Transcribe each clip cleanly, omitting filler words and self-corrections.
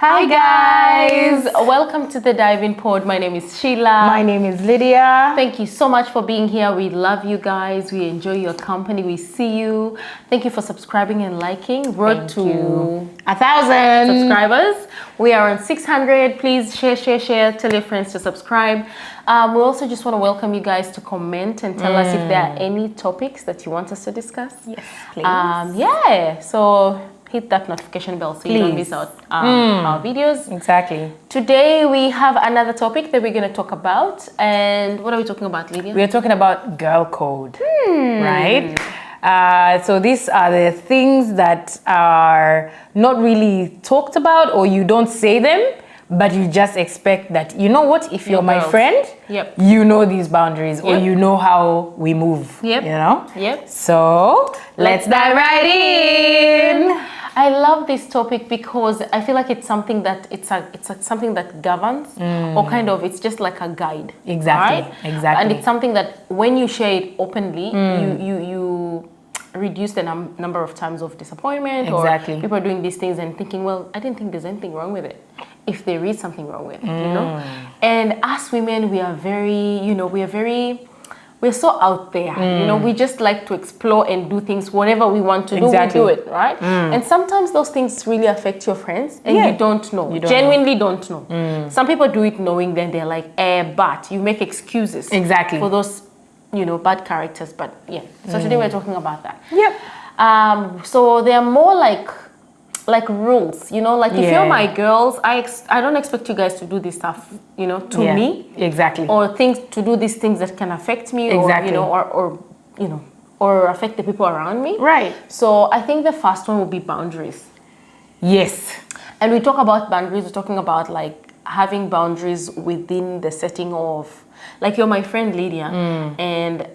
Hi guys! Welcome to the Diving Pod. My name is Sheila. My name is Lydia. Thank you so much for being here. We love you guys. We enjoy your company. We see you. Thank you for subscribing and liking. Road to 1,000 subscribers. We are on 600. Please share. Tell your friends to subscribe. We also just want to welcome you guys to comment and tell us if there are any topics that you want us to discuss. Yes, please. So hit that notification bell so you don't miss out our videos. Exactly. Today we have another topic that we're going to talk about. And what are we talking about, Lydia? We are talking about girl code, right? So these are the things that are not really talked about, or you don't say them, but you just expect that, you know what, if you're my friend, you know these boundaries, or you know how we move, you know? So let's dive right in. I love this topic because I feel like it's something that it's something that governs, or kind of it's just like a guide. Exactly. Right? Exactly. And it's something that when you share it openly, you reduce the number of times of disappointment, or people are doing these things and thinking, well, I didn't think there's anything wrong with it, if there is something wrong with it, you know. And as women, we are very, we're so out there, you know, we just like to explore and do things, whatever we want to do, we do it, right? And sometimes those things really affect your friends and you don't know, genuinely don't know. Some people do it knowing, then they're like, but you make excuses for those, bad characters. But so today we're talking about that. So they're more like rules, like if you're my girls, I don't expect you guys to do this stuff, to me. Exactly. Or to do these things that can affect me, or affect the people around me. Right. So I think the first one would be boundaries. Yes. And we talk about boundaries, we're talking about like having boundaries within the setting of, like, you're my friend Lydia, and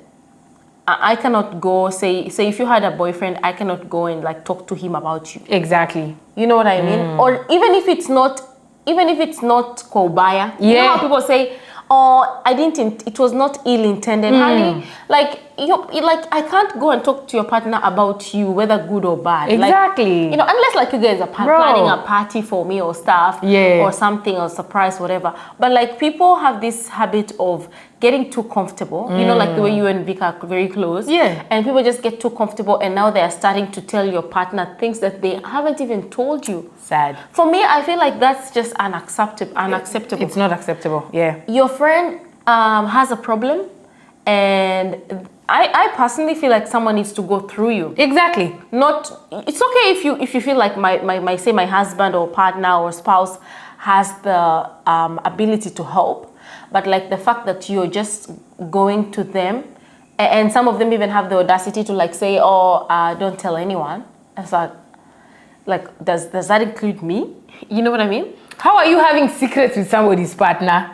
I cannot go say if you had a boyfriend, I cannot go and like talk to him about you. Exactly. You know what I mean? Or even if it's not kwa ubaya. You know how people say, oh, it was not ill-intended, honey. Like I can't go and talk to your partner about you, whether good or bad. Exactly. Like, unless like you guys are planning a party for me or stuff, or something, or surprise, whatever. But like people have this habit of getting too comfortable, like the way you and Vic are very close. And people just get too comfortable, and now they are starting to tell your partner things that they haven't even told you. Sad. For me, I feel like that's just unacceptable. It's not acceptable. Your friend has a problem, and I personally feel like someone needs to go through you. Exactly. It's okay if you feel like my husband or partner or spouse has the ability to help, but like the fact that you're just going to them, and some of them even have the audacity to like say, oh, don't tell anyone. It's like does that include me? You know what I mean? How are you having secrets with somebody's partner?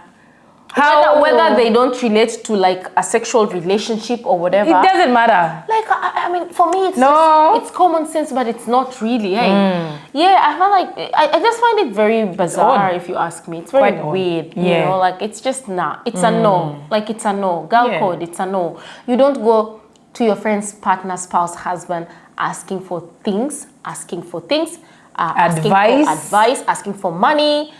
Whether they don't relate to like a sexual relationship or whatever, it doesn't matter. Like I mean, for me, it's common sense, but it's not really. I feel like I just find it very bizarre. If you ask me, it's very weird. You know, like it's just it's a no. Like it's a no. Girl code. It's a no. You don't go to your friend's partner, spouse, husband asking for things, asking for advice, asking for money.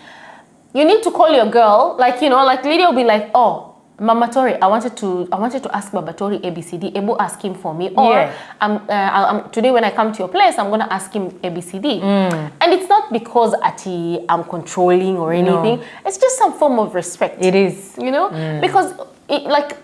You need to call your girl, like Lydia will be like, oh, Mama Tori, I wanted to ask Baba Tori ABCD. Ebu ask him for me, or today when I come to your place, I'm gonna ask him ABCD. And it's not because I'm controlling or anything. No. It's just some form of respect. It is, because like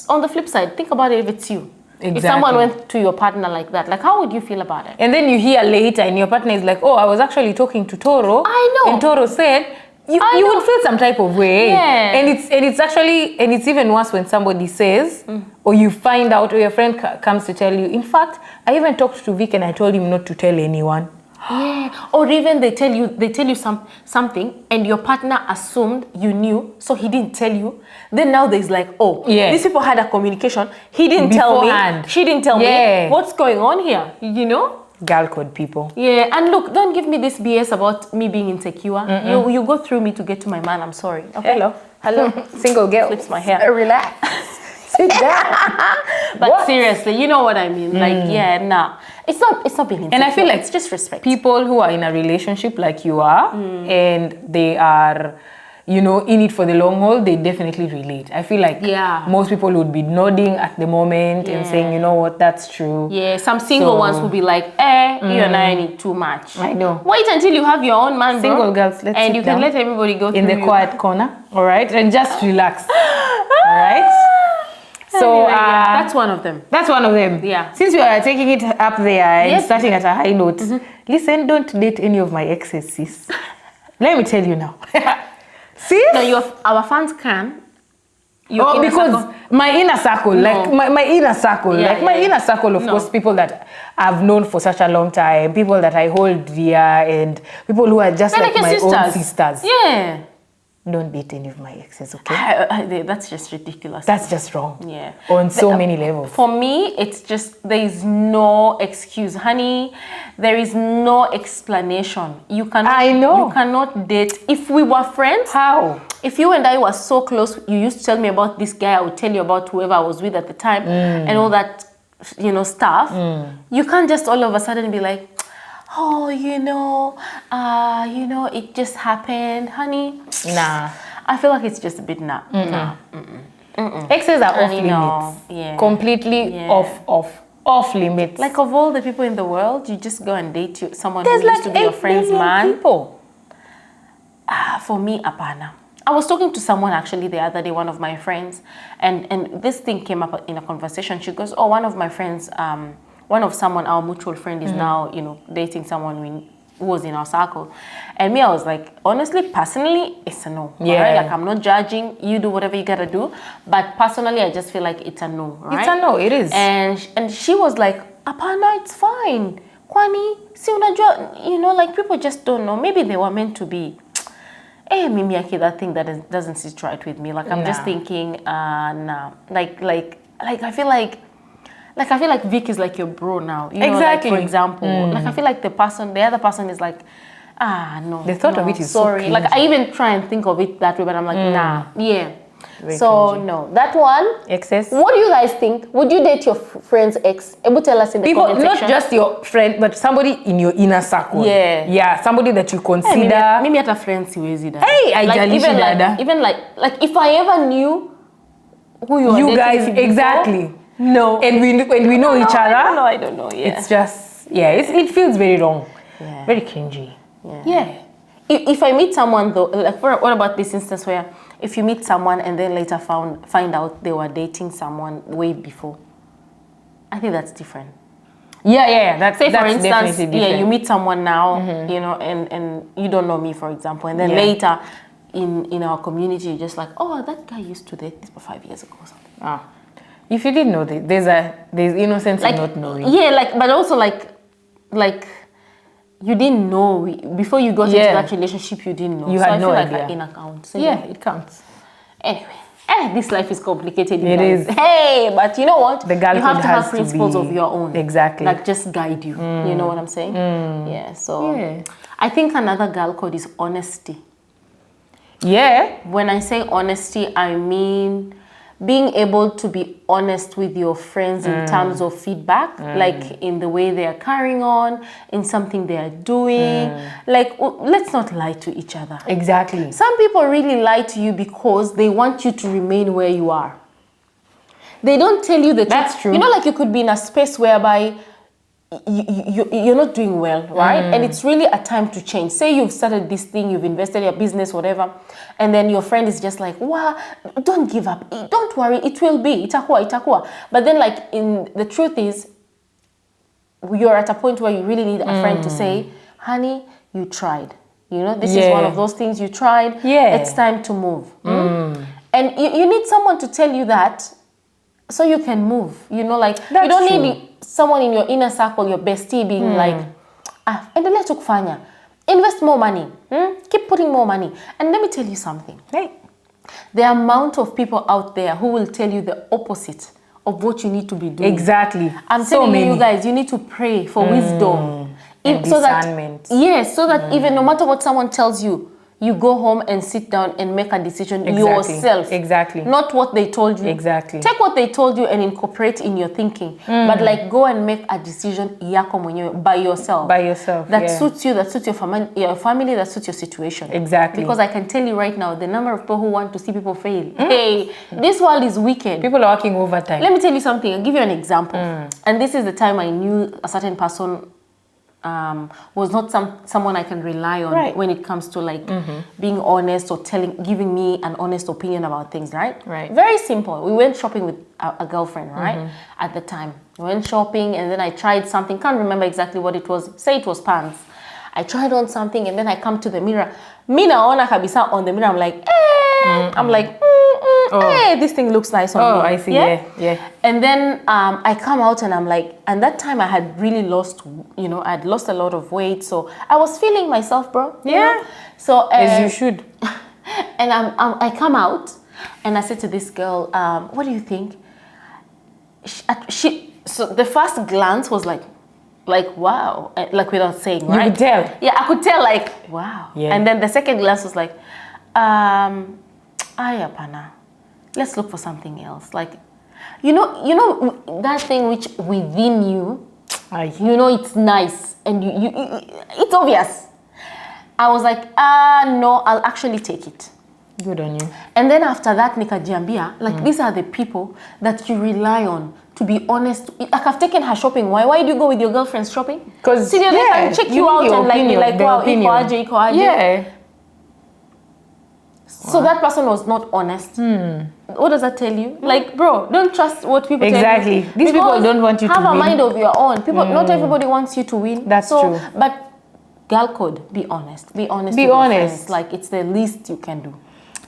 on the flip side, think about it if it's you. Exactly. If someone went to your partner like that, like how would you feel about it? And then you hear later, and your partner is like, oh, I was actually talking to Toro. I know. And Toro said. You would feel some type of way, and it's even worse when somebody says, or you find out, or your friend comes to tell you. In fact, I even talked to Vic and I told him not to tell anyone. Or even they tell you something, and your partner assumed you knew, so he didn't tell you. Then now there's like, these people had a communication. He didn't tell me. She didn't tell me. What's going on here? You know. Girl code people. And look, don't give me this BS about me being insecure. You go through me to get to my man. I'm sorry. Okay. Hello. Single girl. Flips my hair. Relax. Sit down. But What? seriously, you know what I mean? Like, yeah, nah. It's not being insecure. And I feel like it's just respect. People who are in a relationship like you are, and they are, in it for the long haul, they definitely relate. I feel like most people would be nodding at the moment and saying, you know what, that's true. Yeah, some single ones will be like, you and I need too much. I know. Wait until you have your own man, Single girls, let's and sit you can down let everybody go in through the quiet corner, all right, and just relax, all right. So that's one of them. That's one of them. Yeah. Since we are taking it up there and starting at a high note, listen, don't date any of my exes, sis. Let me tell you now. Sis? No, our fans can. Because my inner circle, like my inner circle, my inner circle, of course, people that I've known for such a long time, people that I hold dear, and people who are just like my own sisters. Yeah. Don't date any of my exes, okay? That's just ridiculous. That's just wrong. Yeah. On so many levels. For me, it's just, there is no excuse. Honey, there is no explanation. You cannot, I know. You cannot date. If we were friends. How? If you and I were so close, you used to tell me about this guy, I would tell you about whoever I was with at the time and all that, stuff. You can't just all of a sudden be like, oh, it just happened, honey. Nah. I feel like it's just a bit nah. Exes are off limits. Yeah. Completely off limits. Like, of all the people in the world, you just go and date someone who used to be your friend's man. People. For me, apana. I was talking to someone actually the other day, one of my friends, and this thing came up in a conversation. She goes, oh, one of my friends, our mutual friend is now, dating someone who was in our circle. And me, I was like, honestly, personally, it's a no. Yeah. Right? Like, I'm not judging. You do whatever you gotta do. But personally, I just feel like it's a no. Right? It's a no, it is. And she was like, apana, it's fine. Kwani, si unajua, like, people just don't know. Maybe they were meant to be. Mimi Aki, that thing that doesn't sit right with me. Like, I'm just thinking, nah. Like I feel like Vic is like your bro now. Exactly. Like, for example, like, I feel like the other person is like, no. The thought of it is sorry. So like, I even try and think of it that way, but I'm like, nah. Yeah. Very so cringy. No, that one. Exes. What do you guys think? Would you date your friend's ex? Able tell us in the comment section. Not just your friend, but somebody in your inner circle. Yeah. Yeah, somebody that you consider. Mimi hata friends siwezi dada. Even like if I ever knew who you guys exactly. No. And we know each other. I don't know. Yeah. It's just it feels very wrong. Yeah. Very cringy. Yeah. If I meet someone though, like what about this instance where if you meet someone and then later find out they were dating someone way before? I think that's different. Yeah. That's for instance, different. you meet someone now, and you don't know me, for example, and then later in our community, you're just like, oh, that guy used to date this for 5 years ago or something. If you didn't know that, there's innocence in not knowing. Yeah, but also like you didn't know before you got into that relationship. You didn't know. You had no idea. Like in account. So it counts. Anyway, this life is complicated. It is. Hey, but you know what? The girlhood you have to have has principles to of your own. Exactly. That just guide you. You know what I'm saying? Yeah. So I think another girl code is honesty. Yeah. When I say honesty, I mean being able to be honest with your friends in terms of feedback, like in the way they are carrying on, in something they are doing. Like, let's not lie to each other. Exactly. Some people really lie to you because they want you to remain where you are. They don't tell you the truth. That's true. You know, like you could be in a space whereby you're not doing well, right? And it's really a time to change. Say you've started this thing, you've invested in your business, whatever, and then your friend is just like, wow, don't give up. Don't worry, it will be. Itakuwa. But then the truth is, you're at a point where you really need a friend to say, honey, you tried. This is one of those things you tried. Yeah. It's time to move. And you need someone to tell you that so you can move. You don't need someone in your inner circle, your bestie, being like, endelea tu kufanya. Invest more money. Keep putting more money. And let me tell you something. Hey. The amount of people out there who will tell you the opposite of what you need to be doing. Exactly. I'm telling you guys, you need to pray for wisdom. And discernment. So that even no matter what someone tells you, you go home and sit down and make a decision yourself. Exactly. Not what they told you. Exactly. Take what they told you and incorporate in your thinking. But like go and make a decision yako mwenyewe by yourself. By yourself. That suits you, that suits your family, that suits your situation. Exactly. Because I can tell you right now, the number of people who want to see people fail. Hey, this world is wicked. People are working overtime. Let me tell you something. I'll give you an example. And this is the time I knew a certain person was not someone I can rely on when it comes to like being honest or giving me an honest opinion about things, right? Very simple. We went shopping with a girlfriend, right? At the time. We went shopping and then I tried something. Can't remember exactly what it was. Say it was pants. I tried on something and then I come to the mirror. Mina ona kabisa on the mirror. I'm like, I'm like, hey, this thing looks nice on me. Oh, I see. Yeah. And then I come out and I'm like, and that time I had really lost, I'd lost a lot of weight. So I was feeling myself, bro. You know? So as you should. And I come out and I said to this girl, what do you think? So the first glance was like wow, like without saying, right? You could tell. Yeah, I could tell, like, wow. Yeah. And then the second glance was like, ayapana, let's look for something else. Like, you know that thing which within you, it's nice and you it's obvious. I was like, no, I'll actually take it. Good on you. And then after that, nikajiambia, like these are the people that you rely on. To be honest, like I've taken her shopping. Why do you go with your girlfriends shopping? Because they can check you out and be like, wow, iko aje. Yeah. So that person was not honest. What does that tell you? Like, bro, don't trust what people tell you. Exactly. These people don't want you to win. Have a mind of your own. People, not everybody wants you to win. That's true. But girl code, be honest. Be honest. Be honest. Like it's the least you can do.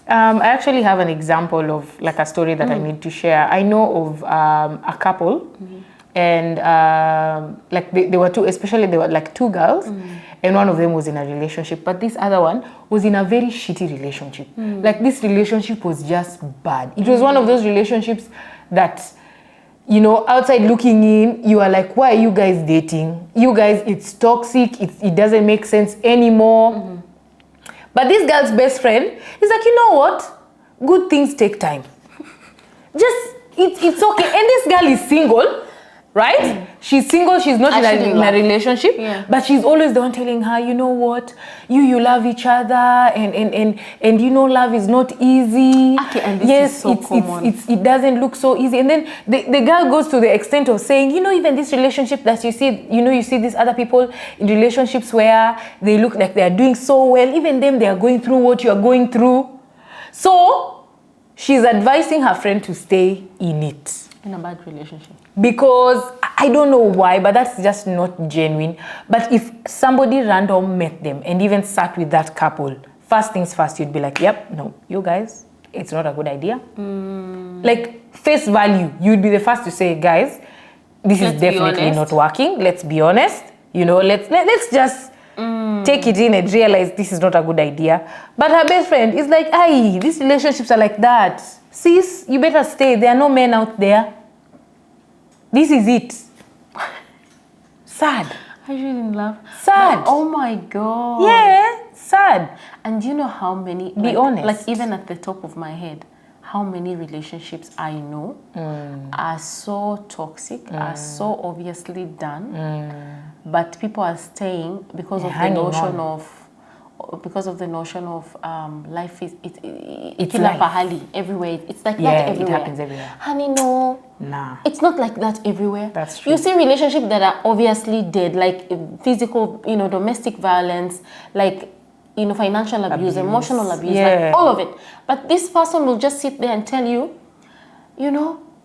I actually have an example of like a story that I need to share. I know of a couple and like they were two, especially they were like two girls and one of them was in a relationship, but this other one was in a very shitty relationship. Like this relationship was just bad. It was one of those relationships that, outside looking in, you are like, why are you guys dating? You guys, it's toxic. It doesn't make sense anymore. But this girl's best friend is like, you know what? Good things take time. It's okay. And this girl is single, right? She's single. She's not in a relationship. Yeah. But she's always the one telling her, you know what? You love each other. And love is not easy. Okay, and this is so common. It doesn't look so easy. And then the girl goes to the extent of saying, even this relationship that you see, you see these other people in relationships where they look like they are doing so well. Even them, they are going through what you are going through. So she's advising her friend to stay in it. In a bad relationship. Because I don't know why, but that's just not genuine. But if somebody random met them and even sat with that couple, first things first, you'd be like, yep, no, you guys, it's not a good idea. Like face value, you'd be the first to say, guys, this is definitely not working. Let's be honest. Let's just take it in and realize this is not a good idea. But her best friend is like, aye, these relationships are like that. Sis, you better stay. There are no men out there. This is it. Sad. Are you in love? Sad. But, oh my God. Yeah, sad. And do you know how many? Be honest. Like even at the top of my head, how many relationships I know are so toxic, are so obviously done, but people are staying because of the notion of. Because of the notion of life is it's like pahali everywhere. It's like that everywhere. It happens everywhere. Honey, no. Nah. It's not like that everywhere. That's true. You see relationships that are obviously dead, like physical, domestic violence, like financial abuse, emotional abuse, like all of it. But this person will just sit there and tell you,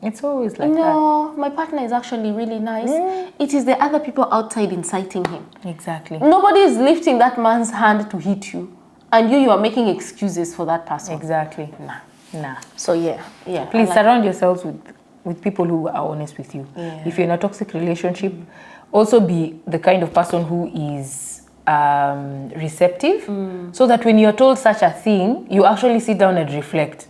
it's always like that. No, my partner is actually really nice. It is the other people outside inciting him. Exactly. Nobody is lifting that man's hand to hit you. And you are making excuses for that person. Exactly. Nah. So yeah. Please surround yourselves with people who are honest with you. Yeah. If you're in a toxic relationship, also be the kind of person who is receptive, so that when you're told such a thing, you actually sit down and reflect.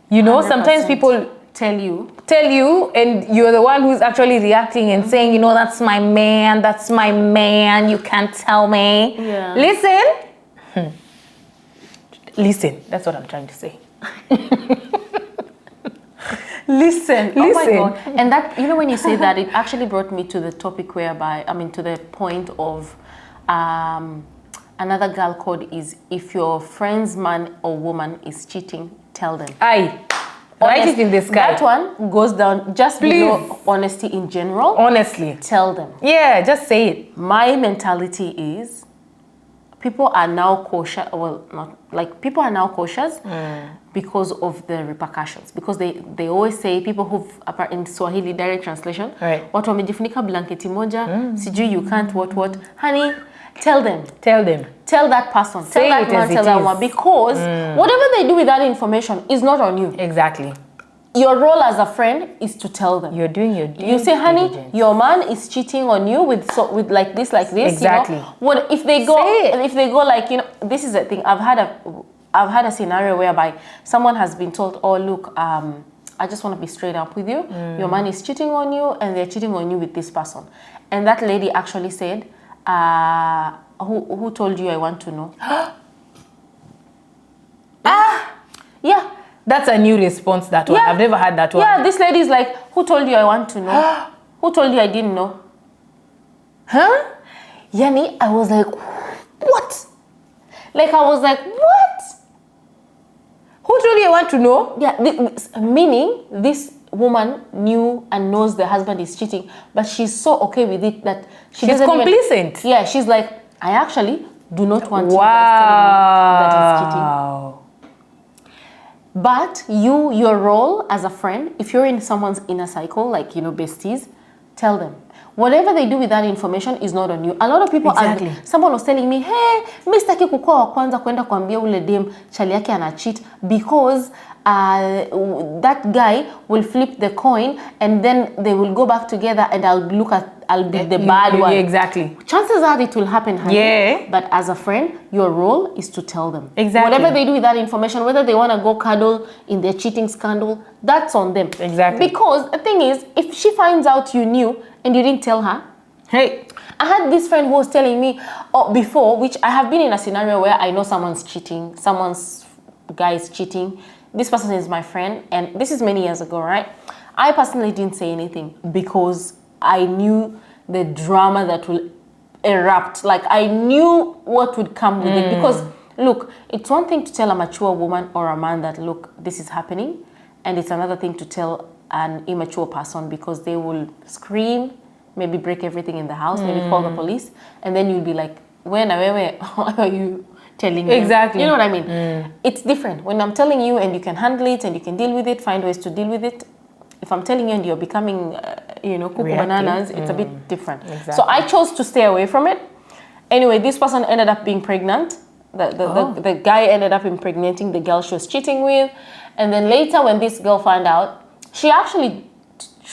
100%. Sometimes people tell you and you're the one who's actually reacting and saying, that's my man, you can't tell me. Yeah. Listen, listen. That's what I'm trying to say. Listen. Oh my God. And that, you know, when you say that, it actually brought me to the topic whereby, to the point of another girl code is, if your friend's man or woman is cheating, tell them. Aye. Write it in the sky. That one goes down just below honesty in general. Honestly. Tell them. Yeah, just say it. My mentality is, people are now cautious. Well, not like people are now cautious because of the repercussions. Because they always say, people who've, in Swahili direct translation, right, watu wamejifunika blanketi moja, sijui you can't what. Honey, tell them. Tell them. Tell that person. Say tell that man. Tell that one. Because whatever they do with that information is not on you. Exactly. Your role as a friend is to tell them. You're doing your due You say, honey, diligence. your man is cheating on you with like this. Exactly. You know? What if they go like, you know, this is the thing. I've had a scenario whereby someone has been told, oh look, I just want to be straight up with you. Your man is cheating on you, and they're cheating on you with this person. And that lady actually said, who told you I want to know? Yeah. That's a new response, that one. Yeah. I've never had that one. Yeah, this lady is like, who told you I want to know? Who told you I didn't know? Huh? Yani, I was like, what? Like, I was like, what? Who told you I want to know? Yeah, meaning this woman knew and knows the husband is cheating, but she's so okay with it that she's complacent. Yeah, she's like, I actually do not want you guys telling me that he's cheating. But your role as a friend, if you're in someone's inner cycle, like, you know, besties, tell them. Whatever they do with that information is not on you. A lot of people, exactly. Someone was telling me, hey, mimi sitaki kukua wa kwanza kwenda kuambia ule dem chali yake ana cheat, because that guy will flip the coin and then they will go back together and I'll be the bad one. Exactly. Chances are it will happen, honey. Yeah. But as a friend, your role is to tell them. Exactly. Whatever they do with that information, whether they want to go cuddle in their cheating scandal, that's on them. Exactly. Because the thing is, if she finds out you knew and you didn't tell her, hey. I had this friend who was telling me before, which I have been in a scenario where I know someone's cheating, someone's guy is cheating. This person is my friend, and this is many years ago, right? I personally didn't say anything because I knew the drama that will erupt. Like, I knew what would come with it. Because, look, it's one thing to tell a mature woman or a man that, look, this is happening. And it's another thing to tell an immature person, because they will scream, maybe break everything in the house, maybe call the police. And then you'll be like, where are you telling me? Exactly. You know what I mean? It's different. When I'm telling you and you can handle it and you can deal with it, find ways to deal with it. If I'm telling you and you're becoming, cuckoo bananas, it's a bit different. Exactly. So I chose to stay away from it. Anyway, this person ended up being pregnant. The guy ended up impregnating the girl she was cheating with. And then later, when this girl found out, she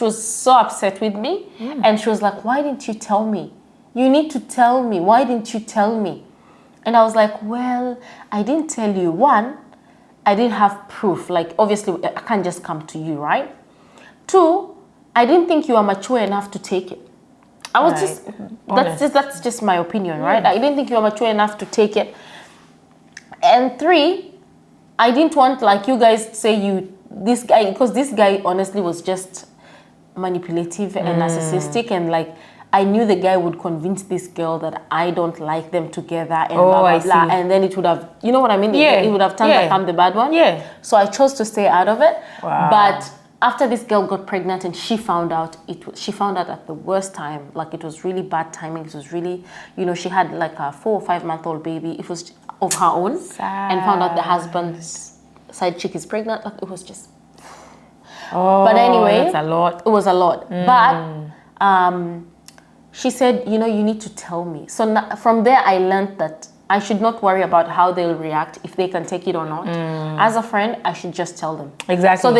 was so upset with me. And she was like, why didn't you tell me? You need to tell me. Why didn't you tell me? And I was like, well, I didn't tell you. One, I didn't have proof. Like, obviously, I can't just come to you, right? Two, I didn't think you were mature enough to take it. I was that's just my opinion, right? I didn't think you were mature enough to take it. And three, I didn't want, like, you guys to say this guy, because this guy honestly was just manipulative and narcissistic, and like, I knew the guy would convince this girl that I don't like them together, and blah, blah, blah. And then it would have, you know what I mean? Yeah. It would have turned like I'm the bad one. Yeah. So I chose to stay out of it. Wow. But after this girl got pregnant and she found out, she found out at the worst time. Like, it was really bad timing. It was really, she had like a 4 or 5 month old baby. It was of her own. Sad. And found out the husband's side chick is pregnant. Like, it was just... but anyway, that's a lot. It was a lot. But she said, you need to tell me. So from there, I learned that I should not worry about how they'll react, if they can take it or not. As a friend, I should just tell them. Exactly. So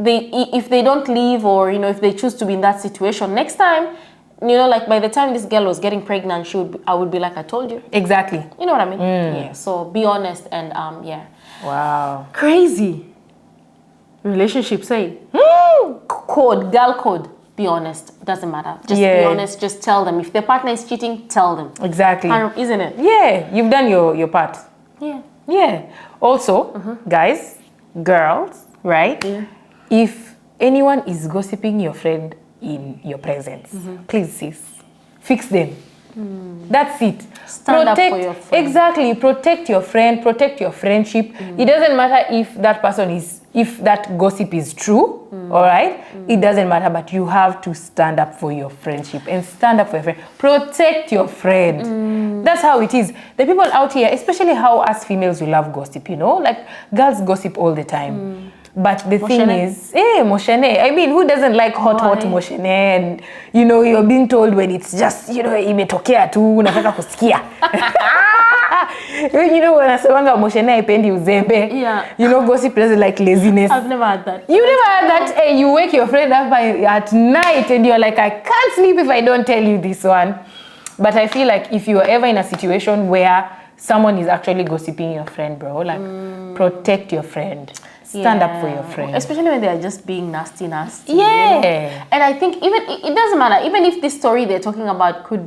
if they don't leave, or if they choose to be in that situation, next time, like by the time this girl was getting pregnant, I would be like, I told you. Exactly. You know what I mean? Yeah. So be honest and yeah. Wow. Crazy. Relationship say. Girl code. Be honest. Doesn't matter. Just be honest. Just tell them. If their partner is cheating, tell them. Exactly. Isn't it? Yeah. You've done your part. Yeah. Yeah. Also, guys, girls, right? Yeah. If anyone is gossiping your friend in your presence, please sis, fix them. That's it. Stand up for your friend. Exactly. Protect your friend, protect your friendship. It doesn't matter if that person is, if that gossip is true, all right? It doesn't matter, but you have to stand up for your friendship and stand up for your friend. Protect your friend. That's how it is. The people out here, especially how us females, we love gossip, you know? Like, girls gossip all the time. But the thing is, moshene. I mean, who doesn't like hot moshene? And, you know, you're being told when it's just, you know, imetokea tu, unataka kusikia. You know, when I say moshene haipendi uzembe. Yeah. You know, gossip doesn't like laziness. I've never had that. You never had that? Hey, you wake your friend up at night and you're like, I can't sleep if I don't tell you this one. But I feel like if you're ever in a situation where someone is actually gossiping your friend, bro, like, protect your friend. Stand up for your friend. Especially when they are just being nasty. Yeah. You know? And I think even, it doesn't matter. Even if this story they're talking about could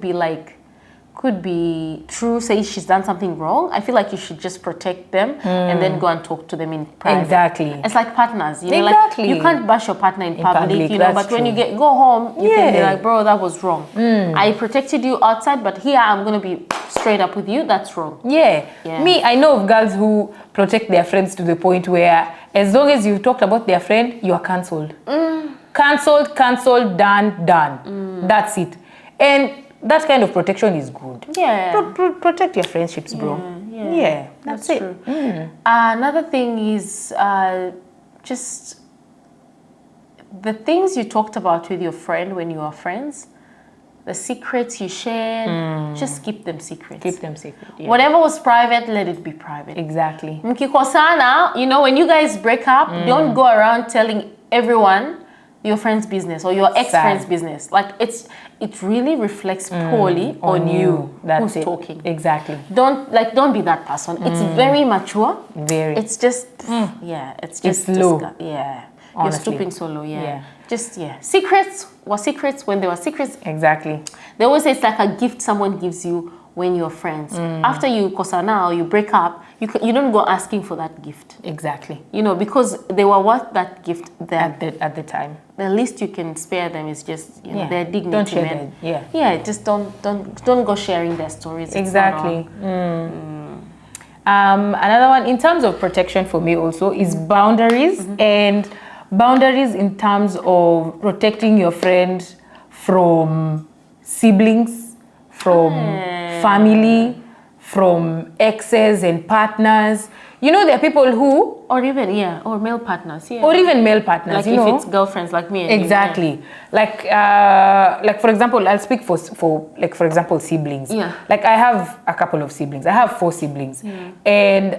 be true, say she's done something wrong, I feel like you should just protect them and then go and talk to them in private. Exactly. It's like partners, you know, exactly. like you can't bash your partner in public, you know, but true. when you go home, you can be like, bro, that was wrong. I protected you outside, but here I'm going to be straight up with you, that's wrong. Yeah. Me, I know of girls who protect their friends to the point where as long as you've talked about their friend, you are cancelled. Cancelled, done. That's it. And that kind of protection is good. Yeah. Protect your friendships, bro. Yeah, that's it. True. Another thing is just the things you talked about with your friend when you were friends, the secrets you shared, just keep them secret. Keep them secret. Yeah. Whatever was private, let it be private. Exactly. Mkikosana, you know, when you guys break up, don't go around telling everyone your friend's business or your ex-friend's business. Like, it really reflects poorly on you. That's who's talking. Exactly. Don't be that person. It's very mature. Very. It's just it's just low. Yeah. Honestly. You're stooping so low. Yeah. Just Secrets were secrets when they were secrets. Exactly. They always say it's like a gift someone gives you when you're friends. After you kosana or you break up, you don't go asking for that gift. Exactly. You know, because they were worth that gift then. At the time. The least you can spare them is just, you know, their dignity. Don't share them. Yeah, just don't go sharing their stories. Exactly. Another one in terms of protection for me also is boundaries, and boundaries in terms of protecting your friend from siblings, from family, from exes and partners. You know, there are people who... Or even, or male partners, Or even male partners, like you know. if it's girlfriends like me and exactly. you. Like for example, I'll speak for like, for example, siblings. Yeah. Like, I have a couple of siblings. I have 4 siblings. And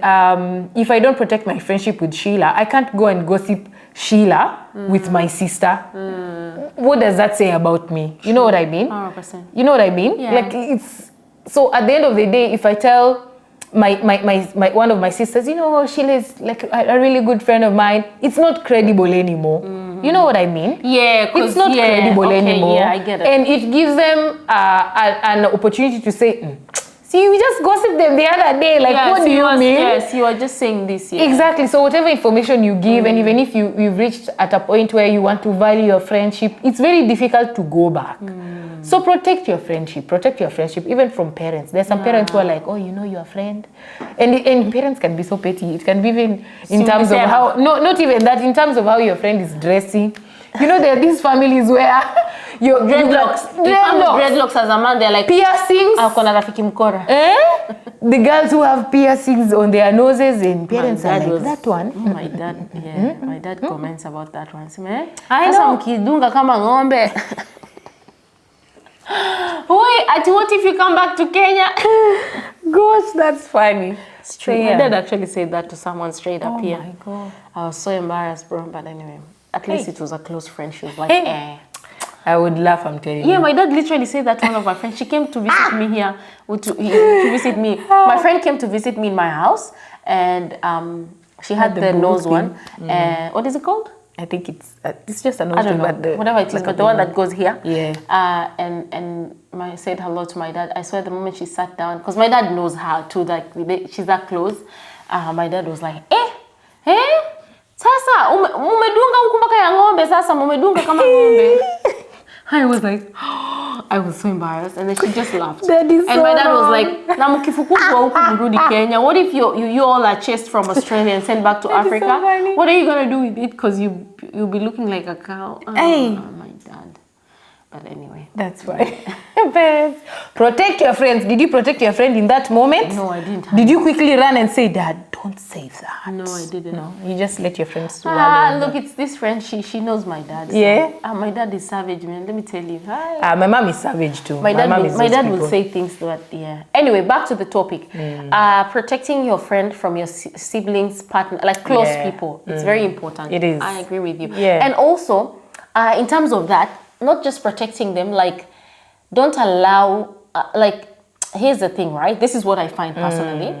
if I don't protect my friendship with Sheila, I can't go and gossip Sheila with my sister. What does that say about me? You know what I mean? 100%. You know what I mean? Yeah. Like, it's... So at the end of the day, if I tell my one of my sisters, you know, Sheila is like a really good friend of mine, it's not credible anymore. You know what I mean? Yeah, it's not credible anymore. Yeah, I get it. And it gives them an opportunity to say, see, we just gossiped them the other day. Like, what do you mean? Yes, you are just saying this. Yeah. Exactly. So whatever information you give, and even if you've reached at a point where you want to value your friendship, it's very difficult to go back. So protect your friendship, even from parents. There's some parents who are like, oh, you know your friend. And parents can be so petty. It can be even in terms of how, not even that, in terms of how your friend is dressing. You know, there are these families where your dreadlocks as a man, they're like piercings. The girls who have piercings on their noses, and parents are like, that one. My dad, my dad comments about that one. I know. Mkidunga kama ng'ombe. What if you come back to Kenya? Gosh, that's funny. It's true. My dad actually said that to someone straight up here. Oh my God. I was so embarrassed, bro. But anyway, at least it was a close friend. She was like, I would laugh, I'm telling you. Yeah, my dad literally said that to one of my friends. She came to visit me here, to visit me. My friend came to visit me in my house, and she had the nose one. What is it called? I think it's just a nose ring, but whatever it is, but the one that goes here. Yeah. And I said hello to my dad. I saw the moment she sat down, because my dad knows her too, like she's that close. My dad was like, sasa umedunga huku mpaka ya ng'ombe, sasa umedunga kama ng'ombe. I was like, I was so embarrassed, and then she just laughed. That is and my dad was like, na mkifukuzwa huku mrudi Kenya. What if you all are chased from Australia and sent back to Africa? So what are you gonna do with it? Because you'll be looking like a cow. Hey. My dad. But anyway, that's why. Parents, protect your friends. Did you protect your friend in that moment? No, I didn't. Did you quickly run and say, Dad, don't say that? No, I didn't. No, you just let your friends look, it's this friend. She knows my dad. So, yeah. My dad is savage, man. Let me tell you. My mom is savage too. My dad will say things that, yeah. Anyway, back to the topic. Protecting your friend from your siblings, partner, like close people. It's very important. It is. I agree with you. Yeah. And also, in terms of that, not just protecting them, like, don't allow, like, here's the thing, right? This is what I find personally.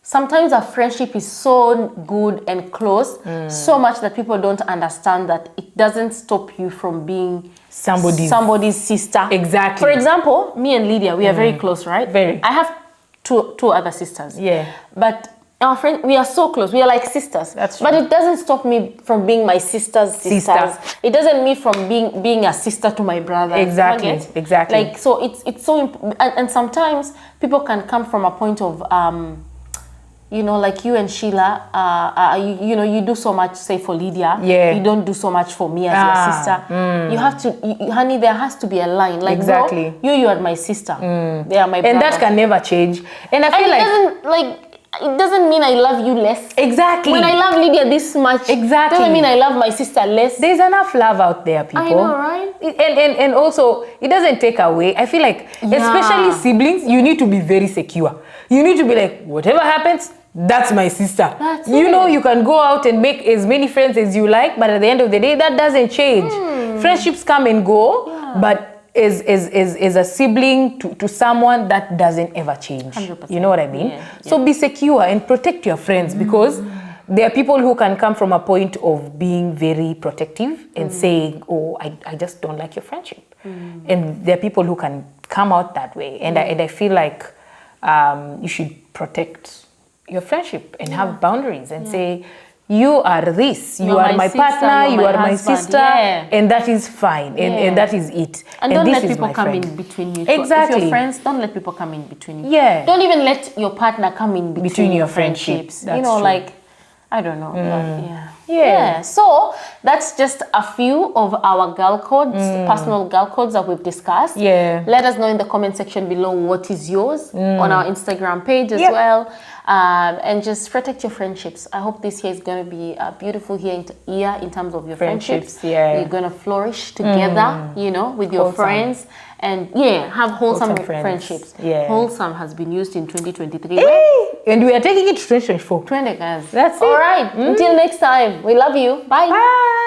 Sometimes a friendship is so good and close, so much that people don't understand that it doesn't stop you from being somebody's sister. Exactly. For example, me and Lydia, we are very close, right? Very. I have two other sisters. Yeah. But our friend, we are so close. We are like sisters. That's true. But it doesn't stop me from being my sister's sister. It doesn't mean from being a sister to my brother. Exactly. Exactly. Like, so it's so important. And sometimes people can come from a point of, you know, like you and Sheila, you know, you do so much, say, for Lydia. Yeah. You don't do so much for me as your sister. You have to, honey, there has to be a line. Like, exactly. Bro, you are my sister. They are my brother. And that can never change. And I feel it doesn't mean I love you less. Exactly. When I love Lydia this much, exactly, doesn't mean I love my sister less. There's enough love out there, people. I know, right? And also, it doesn't take away. I feel like, especially siblings, you need to be very secure. You need to be like, whatever happens, that's my sister. You know, you can go out and make as many friends as you like, but at the end of the day, that doesn't change. Friendships come and go, but is a sibling to someone, that doesn't ever change. 100%. You know what I mean? Yeah. So be secure and protect your friends, because there are people who can come from a point of being very protective and saying, oh, I just don't like your friendship. And there are people who can come out that way. And I feel like you should protect your friendship and have boundaries and say, you are this, you are my partner, you are my sister, and that is fine, and that is it. And don't let people come in between you. Exactly. If you're friends, don't let people come in between you. Yeah. Don't even let your partner come in between your friendships. That's you know, true. like, I don't know. But yeah. So that's just a few of our girl codes, personal girl codes that we've discussed. Yeah. Let us know in the comment section below what is yours on our Instagram page as well. And just protect your friendships. I hope this year is going to be a beautiful year in terms of your friendships. Yeah. You're going to flourish together, you know, with your friends. And have wholesome friendships. Yeah. Wholesome has been used in 2023. And we are taking it to 2024. 20 guys. That's it. All right. Until next time. We love you. Bye. Bye.